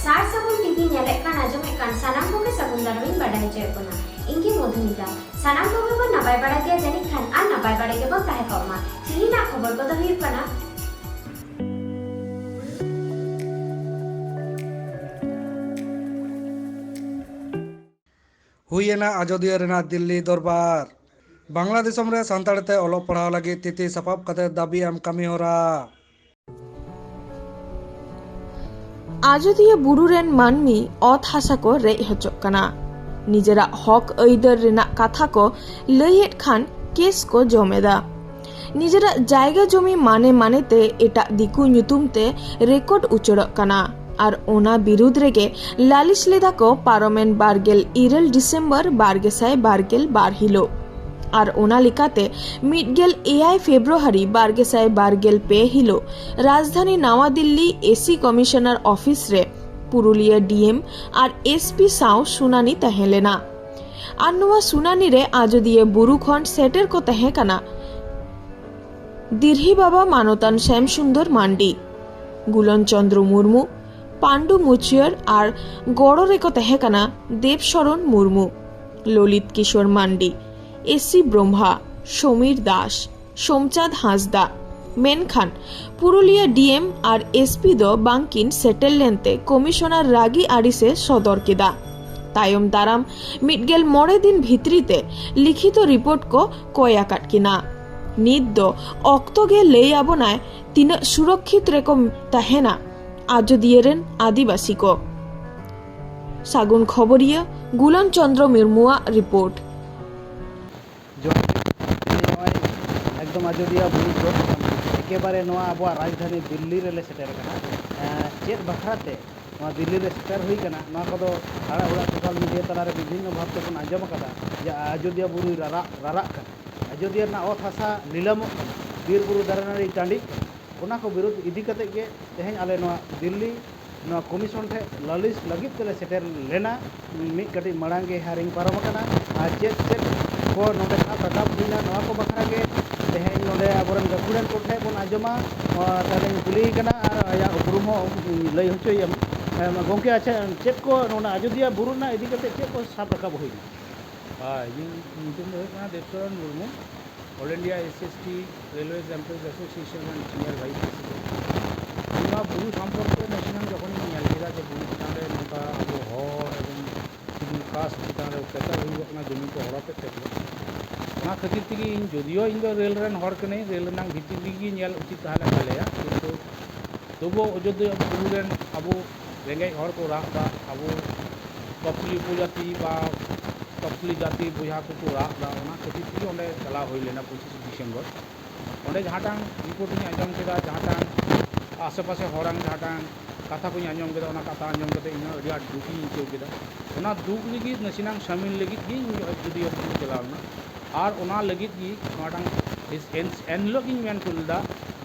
सार सागुन टीवी नेले कान आजमे कान सानाम को के सागुन दारमिन बाडाय चे कोना इंगे मधुमिता सानाम को बो नाबाय बाडा गया जानि खान आ नाबाय बाडा के बो ताहे कमा चिलिना खबर को तो हुई कना हुईना आजोदिया रेना दिल्ली दरबार बांग्लादेशम रे सानताड़ते ओलो पढ़ाव लगी तिथि सपाब कते दाबी एम कमी होरा आजोदिया बुरु रेन मानमी अत हासा को रे हचोक कना निजेरा हक ऐदर रेना कथा को लइएट खान केस को जमेदा निजेरा जायगा जमी माने मानेते एटा दिकु ᱧᱩᱛᱩᱢते रेकर्ड उचड़क कना और ओना बिरुद रेगे लालिश लेदा को पारोमेन बारगेल इरल डिसेम्बर बारगेसाय बारगेल बार हिलो और ओना लिकाते मिडगेल एआई फेब्रुआरी बारगेसाय बारगेल पे हिलो राजधानी नवा दिल्ली एसी कमिशनर ऑफिस रे पुरुलिया डीएम और एसपी साव सुनानी तहेलेना और नवा सुनानी रे आजोदिया बुरु खन सेटर को तहे कना दिरही बाबा मानतान श्याम सुंदर मांडी गुलन चंद्र मुर्मू पांडु मुचियर और गड़रे को तहे कना देवशरण मुर्मू ललित किशोर मांडी एसी ब्रह्मा समीर दास सोमचाँद हांसदा मेनखान पुरुलिया डीएम और एसपी दो बांकिन सेटेल लेनते कमिशनर रागी आड़िसे सदर केदा तायम दाराम मिडगेल मोड़े दिन भित्रीते लिखित रिपोर्ट को कय आकाट किना नित दो अक्तो गे लई आबोनाय तिना सुरक्षित रेको तहेना आजोदियरेन आदिवासी को सागुन खबरिया गुलन चंद्र मुर्मुआ रिपोर्ट एकदम आजोदिया बुरु एकेबारे अब राजधानी दिल्ली रे सेटर चेक बखराते दिल्ली रे सेटर हुई हाड़ा उड़ा सोशल मीडिया तलारे विभिन्न भावते बन आंजम जे आजोदिया बुरु राराग आजोदिया अत हासा नीलम बीर बुरु दारे नाड़ी टाँडी ओना को विरोध इदी कते गे तेहें आले दिल्ली कमिशन ठे लालिश लगित तेले सेटर लेना मिट कटी मांगे हारिंग पारम चेक चेक को नोडे राकाब हुईना नवा को बखरा गे तेहें नोडे आबरन गाखुड़न को ठे बन आजमा ताले कुली कना और आया उपरुम लई होचोयम गोंके अच्छा चेक को नोना आजोदिया बुरुना इदी कते चेक को साब राकाब हुईना Devsharan Murmu all India SST railway employees association and senior vice president बुरु सम्पर्के नेशनल जखन नेलकेदा जे बुरु चितान रे नोका अब हर एवं सिविल कास्ट चितान रे अत्याचार हुई जमीन को हड़पे तेना खातिर तेगी इन जदियो इन रेल रेन हर कने रेल रेना भितर दिगी नेल उचित ताहले तालेया किंतु तबो अयोध्या बुरु रेन अब रेंगे हर को रागा अब कपली उपजाति बा तपली जाति बुझा को रागा खातिर तेगी ओंडे चला हुई लेना 25 डिसेम्बर ओंडे जहाँटांग रिपोर्ट आंजम केदा जहाँटांग आसे पासे हरांग जहाँटांग कथा को आंजम केदा ओना कथा आंजम कते इन अड़ी आट दुखी आइकाव केदा ओना दुख लगित नसीनांग शामिल लगित गी जुदी चलावना और ओना लगित गी नोटांग एनलोग इन मेन कुलदा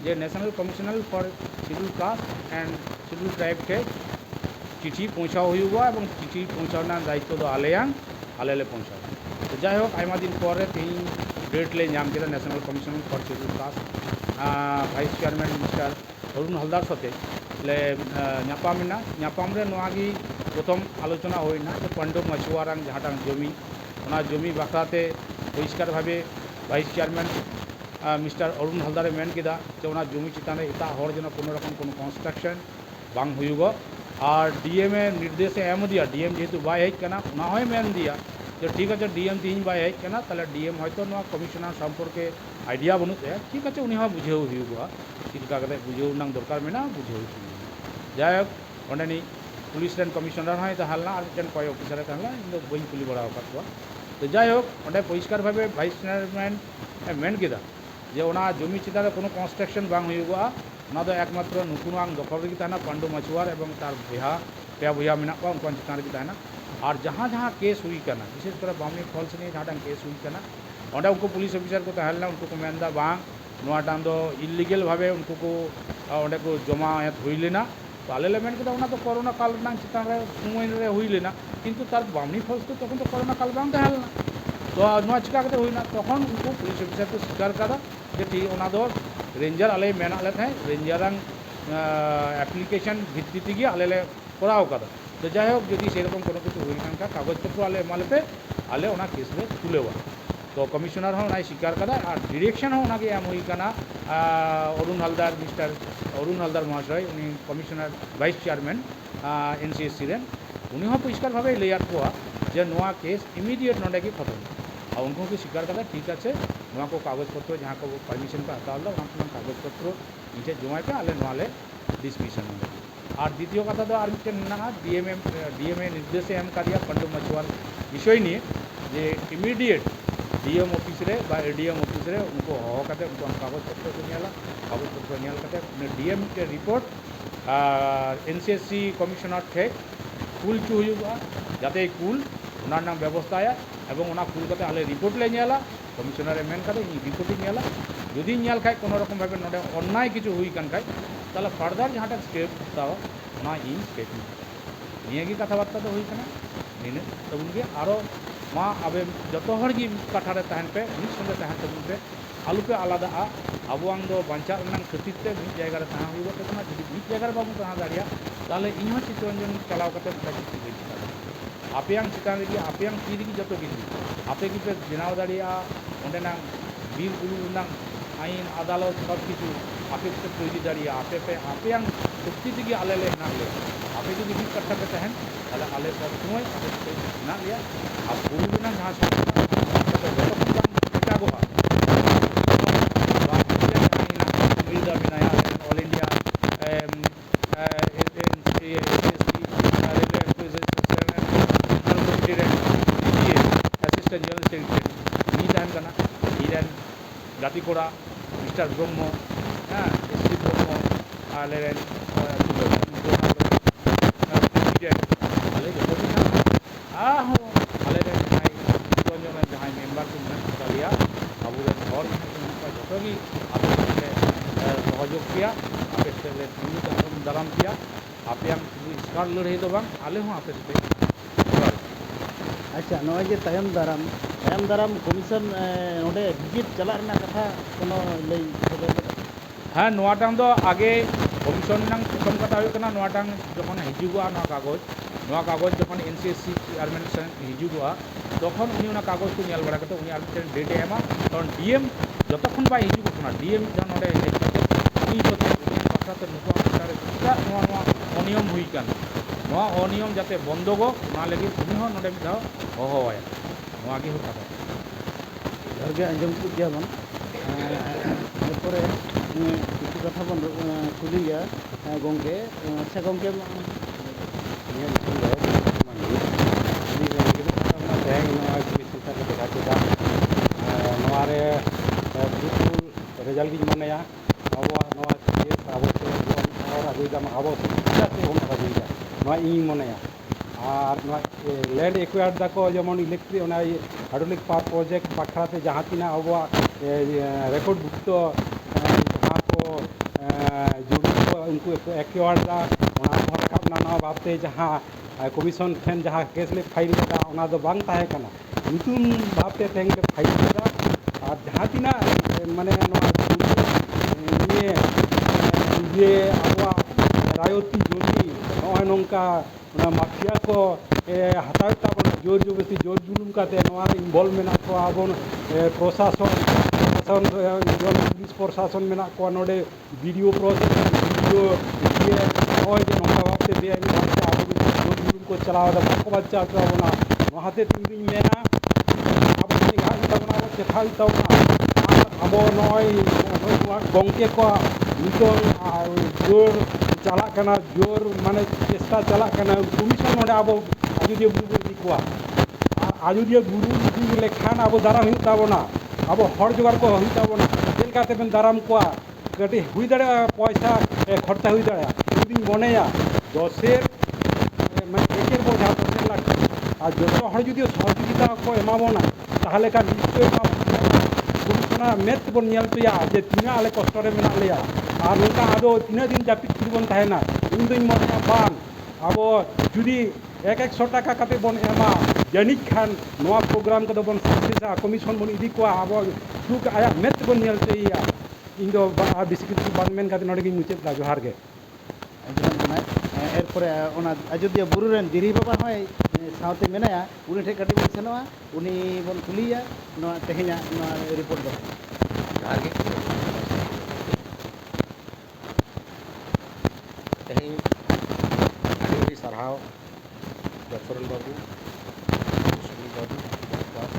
जे national commissioner for scheduled caste and scheduled tribe के चिठी पहुँचा हुआ और चिठी पहुँचाना दायित्व दो आलेयांग आलेले पहुँचा तो जाहोक आयमा दिन पर तेई डेट ले नाम केदा national commissioner for scheduled caste vice chairman mister Arun Haldar सते ले नापामिना नापाम रे नोआगी प्रथम आलोचना होइना जे पंडो मछुआरांग जहाँटांग जमी ओना जमी बाखराते परिष्कार भावे वाइस चेयरमैन मिस्टर अरुण हलदारे मेन केदा जे ओना जमी चितान रे एटा हर जन कोनो रकम कोनो कंस्ट्रक्शन बांग हुयुगो और डीएम निर्देश एम दिया डीएम जेहेतु बाय हेज कना ओना होय मेन दिया जो ठीक है डीएम तीन बाय हेज कना ताले डीएम हयतो नोआ कमिशनर सम्पर्के आइडिया बनुते ठीक है उनी बुझेव हुआ चिका बुझेव नांग दरकार मेना बुझेव जायक ओंडेनी पुलिस रेन कमिशनर हय तहलना और मिदटेन कय अफिसार तहलना इन दो बई कुली बड़ा आकात तो जायक ओंडे परिष्कार भावे वाइस चेयरमैन मेन केदा जे ओना जमी चितान रे कोनो कंस्ट्रक्शन बांग हुआ ओना दो एकमात्र नुकुनांग दखल रेगी ताना पांडु मछुआर एवं तार बुया पे बुया मेना को उनका चितान रेगी ताना और जहाँ जहाँ केस हुई करना विशेष कर बामनी फॉल्स ने जहाँ केस हुई करना ओंडे उनको पुलिस ऑफिसर को तहलना उनको को मेनदा बांग नोआटांग दो इलीगल भावे उनको को ओंडे को जमायत हुई लेना तो आले मेन केदा ओना तो कोरोना काल नांग चितान रे समय रे हुई लेना किंतु तार बामनी फॉल्स तो तखन तो कोरोना काल बांग तहलना तो नोआ चिका कते हुईना तखन उनको पुलिस ऑफिसर को स्वीकार करा जे ठीक ओना दो रेंजर आले मेना ले थाय रेंजरांग एप्लीकेशन भित्ति तेगी आले করাও কাদা তো যাই হোক যদি সেরকম কোনো কিছু হয়ে কান কাগজপত্র আলে এমালেপে আলে ওনা কেস লে তুলেवा तो कमिश्नर हो ना स्वीकार कदा और डिरेक्शन हो ना कि एम हुई कना अरुण हलदार मिस्टर अरुण हलदार महाशय उनी commissioner vice chairman NCSC rain उनी हो परिष्कार भावे लेयार को जे नोआ केस इमीडिएट नोडे की खत्म और उनको की स्वीकार कदा ठीक है नोआ को कागजपत्र जहाँ को परमिशन का हताल कागजपत्र नीचे जमा पे आले नोआले डिसमिशन और द्वितीय कथा तो और डीएमए निर्देश एम का दिया पंडु मछुआर विषय नहीं जे इमीडिएट डीएम ऑफिस रे बा एडीएम ऑफिस रे उनको हो करते उनको कागजपत्र को नियाला कागजपत्र नियाल करते डीएम के रिपोर्ट NCSC कमिश्नर थे कुल चु हुआ जाते कुल उनार नाम व्यवस्था है एवं उना कुल करते आले रिपोर्ट ले नियाला कमिश्नर मेन करते रिपोर्ट नियाला यदि नियाल खाए कोनो रकम भावे नोडे अन्याय किछु हुई कान खाए ताले फार्दर जहां step Tao Una in step निये की कथाबार्ता तो हुई कना निने तो उनके आरो मा अबे जो हर की कठारे तहन पे मिस संगे तहन तबुन पे आलू पे आलादा आबोआंग दो बांचा रनन खतिर ते मिस जगह रे तहन हुई तो ना जदि मिस जगह रे बाबू तहन दाड़िया ताले इहो चित्ररंजन चलाव कते प्रैक्टिस की आपेयां चितान लगी आपेयां की जतो किसी आपे की पे बनाव दाड़िया ओंडे ना बीर गुरु ना आईन अदालत सब किछु आपे पे तैरी दाड़िया आपे पे आपेयां शक्ति दिगे आले ले ना ले आपे जो मिस कट्ठा पे तहन ताले आले सब समय आपे ना लिया आप गुरु बिना जहाँ से all India assistant general secretary तहन कना ईरन गाती कोड़ा मिस्टर ब्रह्म हाँ एससी ब्रह्म आले जहाँ मेम्बर को मेरा अब जो भी आप सहयोग किया आप दाराम किया आप स्कार लड़ाई तो बांग आले हूँ आप अच्छा नॉय जे तायम दाराम कमीशन नोडे विजिट चला रना कथा कोनो लई हाँ नोआटांग दो आगे कमिशन नांग प्रथम कथा हुई कना नोआटांग जखन हिजुगुआ ना कागज जखन NCSC चेयरमैन हिजुगुआ तखन उनी उना कागज को नियाल बड़ा करते उनी आर डेटे एमा कारण डीएम जतक्षण बाय हिजुगु कना डीएम जन नोडे उनी कते कथाते नुको आटारे किता नोआ अनियम हुई कान नोआ अनियम जाते बंदगो ना लगी उनी हो नोडे मिदा होवाया नोआ गे हो कथा गे अंजम को गया बन एरपरे किछु कथा बन खुली गया गंगे अच्छा गंगे रेजल्ट की मनाया अब अब अब मनाया और लैंड एक्वायर दाको जेमन इलेक्ट्रिक हाइड्रोलिक पावर प्रोजेक्ट बाखराते जहाँ तीना अब रेकर्ड भुक्त जहाँ को उनको एक्वायर नवा भावते जहाँ कमिशन ठेन जहाँ केस ले फाइल लेदा दो बांग ताहे कना नतून भावते ठेन के फाइल लेदा और जहाँ तीना माने ये अब रायती जोशी नॉय नौका माफिया को हताव ताबन जोर जबरदस्ती जोर जुलुम काते इनवल्व मेना को आबन प्रशासन पुलिस प्रशासन मेना को नोडे वीडियो प्रोसेस वीडियो ये नॉय जे नौका भावते बेआईन भावते आबो जोर जुलुम को चलावा दा को बच्चा को आबना वहाते तीन मेना अब निगाह ताबना चेथा ताबना अब नॉय गंके को नितों जोर चला करना जोर माने चेष्टा चला करना कमिशन नोडे अब आजुदिया बुरु दिखवा आजुदिया बुरु दिख लेखान अब दाराम हुई ताबना अब हर जोगार को हुई ताबना चेलका तेबेन दाराम को कटी हुई दाड़ा पैसा खर्चा हुई दाड़ा दिन मनेया दसेर मैं एकेर बोझा 10 लाख और जो हर जुदियो सहयोगिता को एमाबना ताहले का निश्चय कमिशनर मेत बन नियलतया जे तीना आले कष्टरे मेना लेया और नौका आदो तीना दिन जापित बन तहना इन दिन मने बान अब जुदी 100 टाका काते बन एमा जानिक खान नवा प्रोग्राम को बन सक्सेसा कमिशन बन इदी को अब सुक आया मेत बन नियलतया इन दो बेसिकली बान मेन काते नोडे मुचे जोहार गे एरपर ᱛᱟᱨᱯᱚᱨᱮ ᱚᱱᱟ ᱟᱡᱚᱫᱤᱭᱟᱹ ᱵᱩᱨᱩ ᱨᱮᱱ ᱫᱤᱨᱦᱤ ᱵᱟᱵᱟ ᱦᱚᱸᱭ ᱥᱟᱶᱛᱮ ᱢᱮᱱᱟᱭᱟ, ᱩᱱᱤ ᱴᱷᱮᱱ ᱠᱟᱹᱴᱤᱡ ᱵᱚᱱ ᱥᱮᱱᱚᱜᱼᱟ, ᱩᱱᱤ ᱵᱚᱱ ᱠᱩᱞᱤᱭᱟ ᱱᱚᱣᱟ ᱛᱮᱦᱮᱧᱟᱜ ᱱᱚᱣᱟ ᱨᱤᱯᱳর্ট ᱫᱚ। ᱡᱚᱦᱟᱨ ᱜᱮ ᱛᱮᱦᱮᱧ ᱟᱹᱰᱤ ᱟᱹᱰᱤ ᱥᱟᱨᱦᱟᱣ ᱡᱚᱥᱚᱨᱮᱱ ᱵᱟᱹᱵᱩ ᱥᱩᱱᱤᱞ ᱵᱟᱹᱵᱩ ᱵᱚᱥᱯᱟᱥ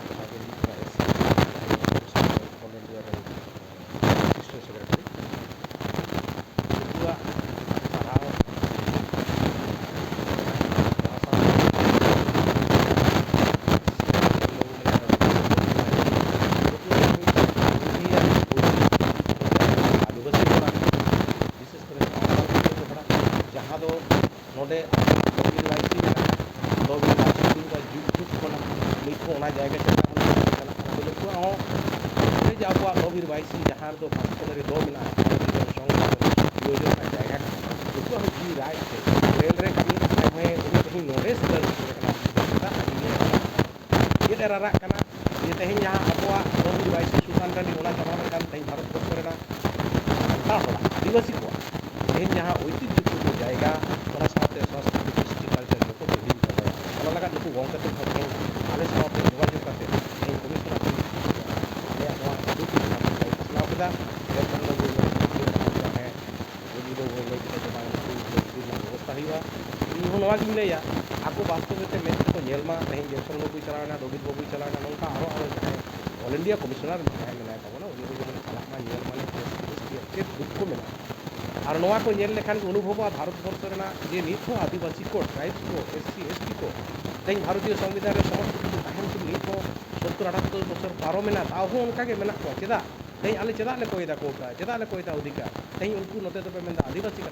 ᱡᱟᱦᱟᱸ ᱜᱮ ᱦᱩᱭᱩᱜ ᱠᱟᱱᱟ SC ᱚᱞ ᱤন্ডিয়া ᱨᱮᱱ ᱮᱥᱤᱥᱴᱮᱱᱴ ᱥᱮᱠᱨᱮᱴᱟরি ᱩᱱᱠᱩᱣᱟᱜ ᱥᱟᱨᱦᱟᱣ जहाँ दो नोडे आदिवासी दो जुग जुग खना नुकु ओना जायगा चला अब नवीरवासी जहाँ दो पाकिस्तान दो मिला योजना जायगा उनको हम जी राय रेल रे कमी हमें उन्हें कहीं नोडे से ये डरा कना ये तेहन यहाँ अबवा नवीरवासी सुल्तान टांडी ओना चला में तेहन भारत वर्ष रेना आदिवासी को तेहन यहाँ ऐतिहासिक जायगा ओना साथे संस्कृति कृष्टि कल्चर को विभिन्न करवाया ओना लगा नुकु गोंका ते भाग आले साथे जोगाजोग करते ए कमिशनर आले नोआ दुख फैसला केदा जरखंड लोग है यदि लोग लई के जमा को व्यवस्था हुआ इन नोआ गिन लेया आपको वास्तव में मेन को नेलमा नहीं जरखंड लोग चलाना रोबित बाबू चलाना नोका आरो ऑल इंडिया कमिश्नर है मेना ताबना उनी को सलामा नेलमा ने दुख को मेना और नोआ को नेल लेखान अनुभव भारत वर्ष जे नित आदिवासी को ट्राइब्स को SC ST को तेज भारतीय संविधान रे समस्त किछु तहन को नित 70-78 बছর पारो मेना ताहू उनका के मेना को चेदा तेज आले चेदा ले कोयदा कोटा चेदा ले कोयदा अधिकार तेज उनको नते तो मेना आदिवासी का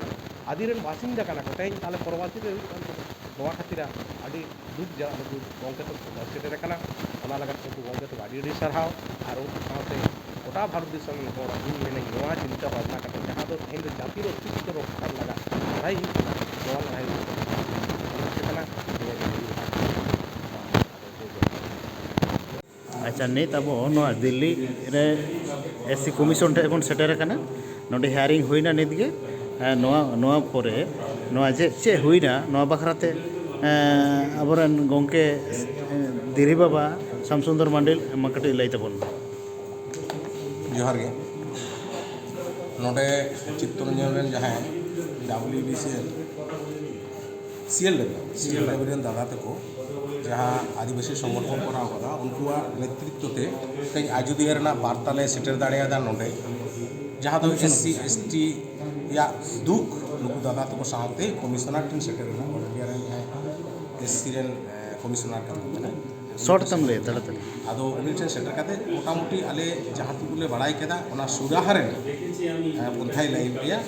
आदिरेन बासिंदा काना को तेज ताले प्रवासी रे नोआ खातिरा आदि दुख जा गोंके तो सेटे काना ओना लगा को गोंके तो आदि सरहाव और साथे गोटा भारत देश में हर इन मेने नोआ चिंता भावना करते जहाँ तो तेज जातिर अस्तित्व रक्षा लगा लड़ाई नोआ लड़ाई अच्छा नित अब नोआ दिल्ली रे SC कमिशन ठे बन सेटर कना नोडे हियरिंग हुईना नित गे नोआ नोआ परे नोआ जे हुईना नोआ बखराते अबरन गोंके दिरी बाबा शामसुंदर मंडल मकटी लई तबन जोहार गे नोडे चित्तरंजन रेन जहाँ WBCL CL रेन दादा तको जहाँ आदिवासी संगठन कराव कदा उनकुआ नेतृत्व ते तेज आजोदिया रेना वार्ता ले सेटर दाड़ेयादा नोडे जहाँ तो SC ST या दुख नुकु दादा तको साथे कमिश्नर टिन सेटर रेना ऑल इंडिया रेन SC रेन कमिश्नर का शॉर्ट तम ले तड़तड़ी आदो उनी ठेन सेटर काते मोटामुटी आले जहाँ तुकुले बड़ाई केदा ओना सुराहा रे पंथाई लाई लिया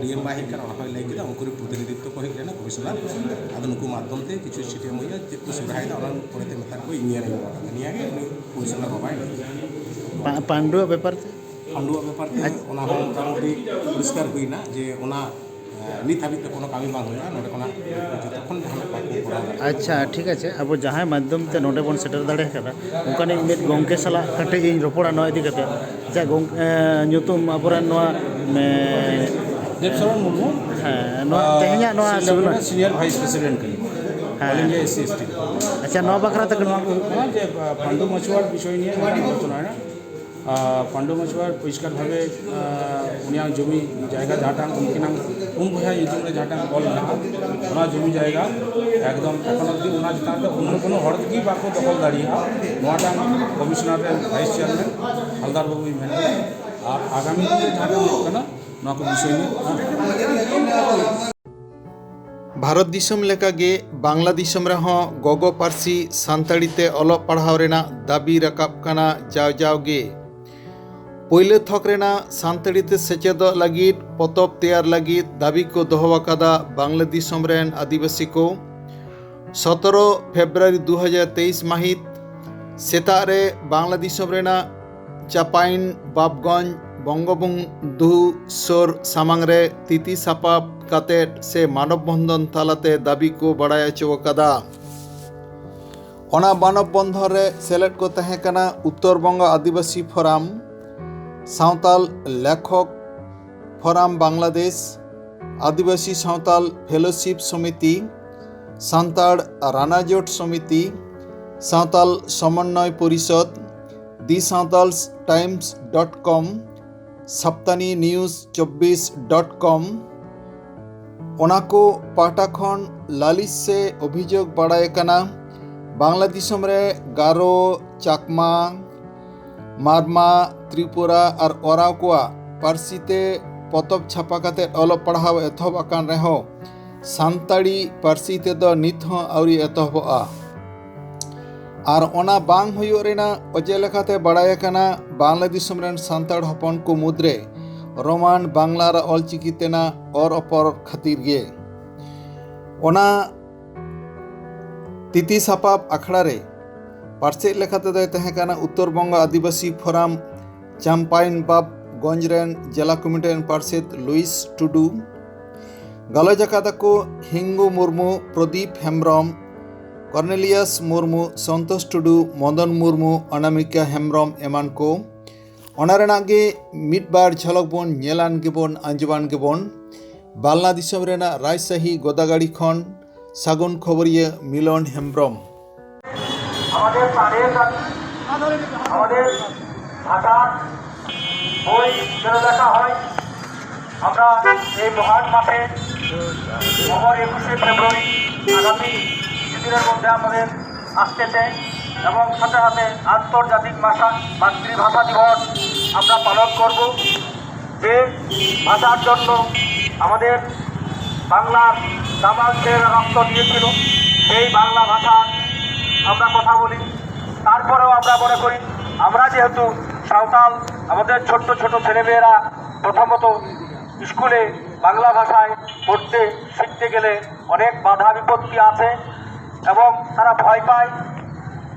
डीएम बाहिर का ओना होय लाई केदा उनको प्रतिनिधित्व को हेना कमिश्नर आदो नुकु माध्यम ते किछु सिटे मोया जेतु सुराहा दा ओना परेते मेता को इंडिया रे निया गे कमिश्नर बाबाई पांडुआ व्यापार ते ओना हो मोटामुटी पुरस्कार हुईना जे ओना नित हाबी ते कोनो कामी बांग होया नोडे कोना जतखन जहां पाको करा अच्छा ठीक है अब जहाँ माध्यम ते नोडे बन सेटर दाड़े कदा उनकानी मित गोंके सला कटे इन रोपड़ा नोआ इदी कते जा गोंक ᱧᱩᱛᱩᱢ अबरन नोआ देवशरण मुर्मू हां नोआ तेहኛ नोआ सीनियर वाइस प्रेसिडेंट करी ऑल इंडिया SC ST अच्छा नोआ बखरा तक नोआ जे पांडु मछुआर विषय निये आलोचना है पांडु मछुआर परिष्कार भावे उनिया जमी जायगा जहाँटांग उनकिनांग उन बया ᱧᱩᱛᱩᱢ रे जहाँटांग ऑल ना ओना जमी जायगा एकदम এখন অবধি ওনা চিতাতে অন্য কোনো হড় কি বাকো দখল দাঁড়িয়া নোয়াটাং কমিশনার রে ভাইস চেয়ারম্যান হালদার বাবুই মেন আর আগামী দিনে যারা হচ্ছে না নোয়া को বিষয় নিয়ে भारत दिसम लेका गे बांग्ला दिसम रहो गोगो पारसी सानताड़ीते अलोक पढ़ाव रेना दाबी रकाब काना जाव जाव गे पहले थक रेना सानताड़ीते सेचेद लगित पतब तैयार लगित दाबी को दोहवाकादा बांग्ला दिसम रेन आदिवासी को 17 फेब्रुआरी 2023 माहित सेतारे बांग्ला दिसम रेना चापाइन बाबगंज बंगबंधु सोर सामांग रे तिति सापाब कातेट से मानव बंधन तालाते दाबी को बड़ाय चौकादा ओना मानव बंधन रे सेलेट को तहेकना उत्तर बंग आदिवासी फोराम सावताल लेखक फोराम बांग्लादेश আদিবাসী সাঁওতাল ফেলোশিপ সমিতি, সান্তাড় রানাজোট সমিতি, সাঁওতাল সমন্বয় পরিষদ, দি সাঁওতালস টাইমস.com, সাপ্তানি নিউজ 24.com ᱚᱱᱟ ᱠᱚ ᱯᱟᱦᱴᱟ ᱠᱷᱚᱱ ᱞᱟᱹᱞᱤᱥ ᱥᱮ ᱚᱵᱷᱤᱡᱳᱜᱽ ᱵᱟᱲᱟᱭ ᱠᱟᱱᱟ ᱵᱟᱝᱞᱟ ᱫᱤᱥᱚᱢ ᱨᱮ ᱜᱟᱨᱳ, ᱪᱟᱠᱢᱟ, ᱢᱟᱨᱢᱟ, ᱛᱨᱤᱯᱩᱨᱟ ᱟᱨ ᱳᱨᱟᱣ ᱠᱚᱣᱟᱜ ᱯᱟᱹᱨᱥᱤ ᱛᱮ ᱯᱚᱛᱚᱵ ᱪᱷᱟᱯᱟ ᱠᱟᱛᱮᱫ ᱚᱞᱚᱜ ᱯᱟᱲᱦᱟᱣ ᱮᱛᱚᱦᱚᱵ ᱟᱠᱟᱱ ᱨᱮᱦᱚᱸ ᱥᱟᱱᱛᱟᱲᱤ ᱯᱟᱹᱨᱥᱤ ᱛᱮᱫᱚ ᱱᱤᱛ ᱦᱚᱸ ᱟᱹᱣᱨᱤ ᱮᱛᱚᱦᱚᱵᱚᱜᱼᱟ। ᱟᱨ ᱚᱱᱟ ᱵᱟᱝ ᱦᱩᱭᱩᱜ ᱨᱮᱱᱟᱜ ᱚᱡᱮ ᱞᱮᱠᱟᱛᱮ ᱵᱟᱲᱟᱭ ᱟᱠᱟᱱᱟ ᱵᱟᱝᱞᱟ ᱫᱤᱥᱚᱢ ᱨᱮᱱ ᱥᱟᱱᱛᱟᱲ ᱦᱚᱯᱚᱱ ᱠᱚ ᱢᱩᱫᱽᱨᱮ ᱨᱳᱢᱟᱱ ᱵᱟᱝᱞᱟ ᱟᱨ ᱚᱞᱪᱤᱠᱤ ᱛᱮᱱᱟᱜ ᱚᱨ ᱚᱯᱚᱨ ᱠᱷᱟᱹᱛᱤᱨ ᱜᱮ। ᱚᱱᱟ ᱛᱤᱛᱤ ᱥᱟᱯᱟᱵ ᱟᱠᱷᱲᱟ ᱨᱮ ᱯᱟᱨᱥᱮᱫ ᱞᱮᱠᱟᱛᱮᱫᱚᱭ ᱛᱟᱦᱮᱸ ᱠᱟᱱᱟ ᱩᱛᱛᱚᱨ ᱵᱚᱝᱜᱚ ᱟᱹᱫᱤᱵᱟᱹᱥᱤ ᱯᱷᱳᱨᱟᱢ ᱪᱟᱢᱯᱟᱭᱱᱵᱟᱵᱜᱚᱧᱡᱽ ᱨᱮᱱ ᱡᱮᱞᱟ ᱠᱚᱢᱤᱴᱤ ᱨᱮᱱ ᱯᱟᱨᱥᱮᱫ ᱞᱩᱭᱤᱥ ᱴᱩᱰᱩ। ᱜᱟᱞᱚᱪ ᱟᱠᱟᱫᱟᱠᱚ ᱦᱤᱝᱜᱩ ᱢᱩᱨᱢᱩ, ᱯᱨᱚᱫীᱯ ᱦᱮᱢᱵᱨᱚᱢ, কর্নেলিয়াস মুর্মু, সন্তোষ টুডু, মদন মুর্মু, অনামিকা হেমব্রম এমান কো। ᱚᱱᱟ ᱨᱮᱱᱟᱜ ᱜᱮ ᱢᱤᱫ ᱵᱟᱨ ᱡᱷᱚᱞᱚᱠ ᱵᱚᱱ ᱧᱮᱞᱟᱱ ᱜᱮᱵᱚᱱ ᱟᱸᱡᱚᱢᱟᱱ ᱜᱮᱵᱚᱱ। বাংলা দিশম রেনাᱜ রাজশাহী গোদাগাড়ি খন সাগুন খবরিয়া মিলন হেমব্রম। আমাদের প্রাণের আমাদের ভাষার বই যেন লেখা হয়। আমরা এই মহান মাসে অমর 21শে ফেব্রুয়ারি আগামী কিছুদিনের মধ্যে আমাদের আসতেছে এবং সাথে সাথে আন্তর্জাতিক মাতৃভাষা দিবস আমরা পালন করব। যে ভাষার জন্য আমাদের বাংলার দামালদের রক্ত দিয়েছিল, সেই বাংলা ভাষা আমরা কথা বলি। তারপরেও আমরা মনে করি আমরা যেহেতু সাঁওতাল, আমাদের ছোট্ট ছোট ছেলেমেয়েরা প্রথমত স্কুলে বাংলা ভাষায় পড়তে শিখতে গেলে অনেক বাধা বিপত্তি আছে এবং তারা ভয় পায়,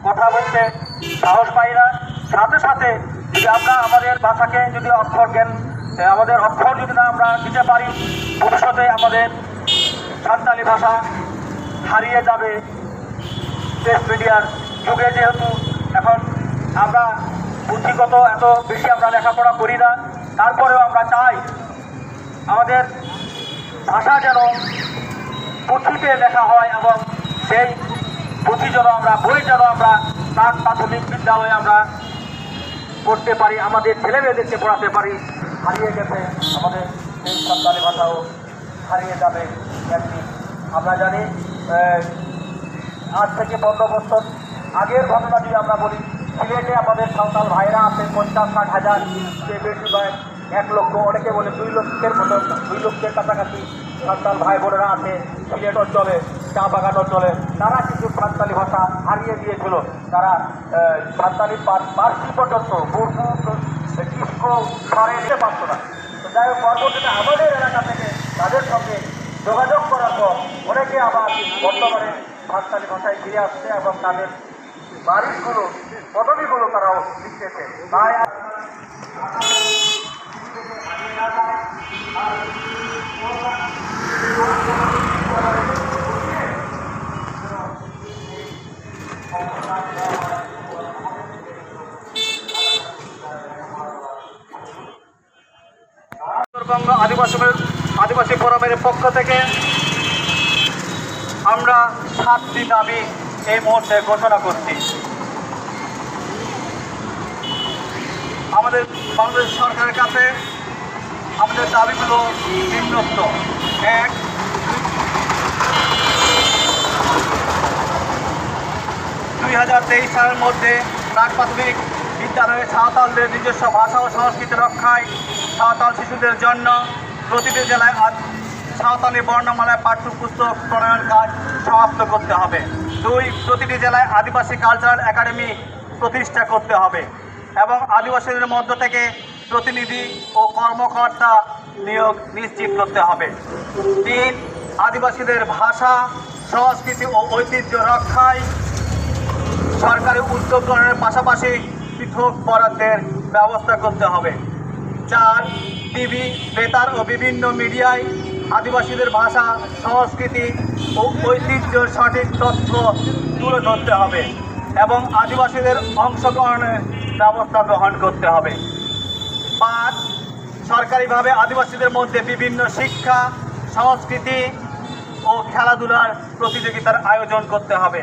কথা বলতে সাহস পায় না। সাথে সাথে যদি আমরা আমাদের ভাষাকে যদি আমাদের অক্ষর যদি না আমরা দিতে পারি, ভবিষ্যতে আমাদের সাঁওতালি ভাষা হারিয়ে যাবে। প্রেস মিডিয়ার যুগে যেহেতু এখন আমরা বুদ্ধিগত এত বেশি আমরা লেখাপড়া করি না, তারপরেও আমরা চাই আমাদের ভাষা যেন পুঁথিতে লেখা হয় এবং সেই পুঁথি যেন আমরা বই যেন আমরা প্রাক প্রাথমিক বিদ্যালয়ে আমরা পড়তে পারি, আমাদের ছেলেমেয়েদেরকে পড়াতে পারি। হারিয়ে গেছে আমাদের এই সাঁওতালি ভাষাও হারিয়ে যাবে একদিন। আমরা জানি আজ থেকে 15 বছর আগের ঘটনা যদি আমরা বলি, সিলেটে আমাদের সাঁওতাল ভাইরা আছে 50-60 হাজার, সে বেশি নয় 1 লক্ষ, অনেকে বলে 2 লক্ষের মতো, 2 লক্ষের কাছাকাছি সাঁওতাল ভাই বোনেরা আছে সিলেট অঞ্চলে, চা বাগান অঞ্চলে। তারা কিন্তু সাঁওতালি ভাষা হারিয়ে দিয়েছিল। তারা সাঁওতালি পার্সি পর্যন্ত মুর্মু, কিসকো স্বরে নিতে পারত না। তো যাই হোক, পরবর্তীতে আমাদের এলাকা থেকে তাদের সঙ্গে যোগাযোগ করার পর অনেকে আবার বর্তমানে সাঁওতালি ভাষায় ফিরে আসছে এবং তাদের বাড়িগুলো, পদবীগুলো তারাও লিখতেছে। তাই উত্তরবঙ্গ আদিবাসী ফোরামের পক্ষ থেকে আমরা 7টি দাবি এই মুহূর্তে ঘোষণা করছি। আমাদের বাংলাদেশ সরকারের কাছে আমাদের দাবিগুলো নিম্নোক্ত। 1, 2023 সালের মধ্যে প্রাক প্রাথমিক বিদ্যালয়ে সাঁওতালদের নিজস্ব ভাষা ও সংস্কৃতি রক্ষায় সাঁওতাল শিশুদের জন্য প্রতিটি জেলায় সাঁওতালি বর্ণমালায় পাঠ্যপুস্তক প্রণয়ন কাজ সমাপ্ত করতে হবে। 2, প্রতিটি জেলায় আদিবাসী কালচারাল একাডেমি প্রতিষ্ঠা করতে হবে এবং আদিবাসীদের মধ্য থেকে প্রতিনিধি ও কর্মকর্তা নিয়োগ নিশ্চিত করতে হবে। 3, আদিবাসীদের ভাষা, সংস্কৃতি ও ঐতিহ্য রক্ষায় সরকারি উদ্যোগ গ্রহণের পাশাপাশি পৃথক বরাদ্দের ব্যবস্থা করতে হবে। 4, টিভি, বেতার ও বিভিন্ন মিডিয়ায় আদিবাসীদের ভাষা, সংস্কৃতি ও ঐতিহ্যের সঠিক তথ্য তুলে ধরতে হবে এবং আদিবাসীদের অংশগ্রহণের ব্যবস্থা গ্রহণ করতে হবে। 5, সরকারিভাবে আদিবাসীদের মধ্যে বিভিন্ন শিক্ষা, সংস্কৃতি ও খেলাধুলার প্রতিযোগিতার আয়োজন করতে হবে।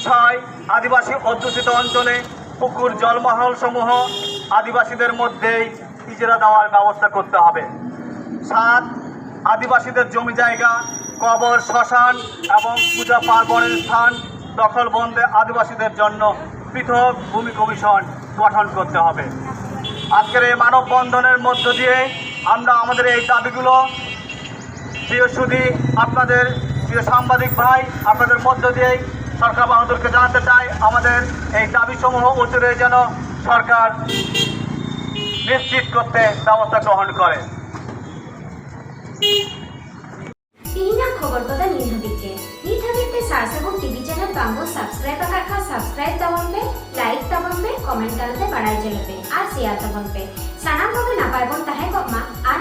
6 আদিবাসী অধ্যুষিত অঞ্চলে পুকুর জলমহল সমূহ আদিবাসীদের মধ্যেই ইজারা দেওয়ার ব্যবস্থা করতে হবে। 7 আদিবাসীদের জমি জায়গা, কবর, শ্মশান এবং পূজা পার্বণের স্থান দখল বন্ধে আদিবাসীদের জন্য পৃথক ভূমি কমিশন গঠন করতে হবে। আজকের এই মানববন্ধনের মধ্য দিয়ে আমরা আমাদের এই দাবিগুলো প্রিয় সুধী, আপনাদের প্রিয় সাংবাদিক ভাই, আপনাদের মধ্য দিয়েই সরকার বাহাদুরকে জানাতে চাই, আমাদের এই দাবিসমূহ উত্তরে যেন সরকার নিশ্চিত করতে ব্যবস্থা গ্রহণ করে। ᱛᱮᱦᱮᱧᱟᱜ ᱠᱷᱚᱵᱚᱨ ᱠᱚᱫᱚ ᱱᱤᱛ ᱦᱟᱹᱵᱤᱡ ᱛᱮ ᱥᱟᱨᱥᱟᱹᱜᱩᱱ ᱴᱤᱵᱷᱤ ᱪᱮᱱᱮᱞ ᱵᱟᱝᱵᱚ ᱥᱟᱵᱥᱠᱨᱟᱭᱤᱵ ᱟᱠᱟᱫ ᱠᱷᱟᱱ ᱥᱟᱵᱥᱠᱨᱟᱭᱤᱵ ᱛᱟᱵᱚᱱ ᱯᱮ, ᱞᱟᱭᱤᱠ ᱛᱟᱵᱚᱱ ᱯᱮ, ᱠᱚᱢᱮᱱᱴ ᱛᱟᱞᱟᱛᱮ ᱵᱟᱲᱟᱭ ᱦᱚᱪᱚ ᱞᱮᱯᱮ ᱟᱨ ᱥᱮᱭᱟᱨ ᱛᱟᱵᱚᱱ ᱯᱮ। ᱥᱟᱱᱟᱢ ᱠᱚᱜᱮ ᱱᱟᱯᱟᱭ ᱵᱚᱱ ᱛᱟᱦᱮᱸ ᱠᱚᱜ ᱢᱟ ᱟᱨ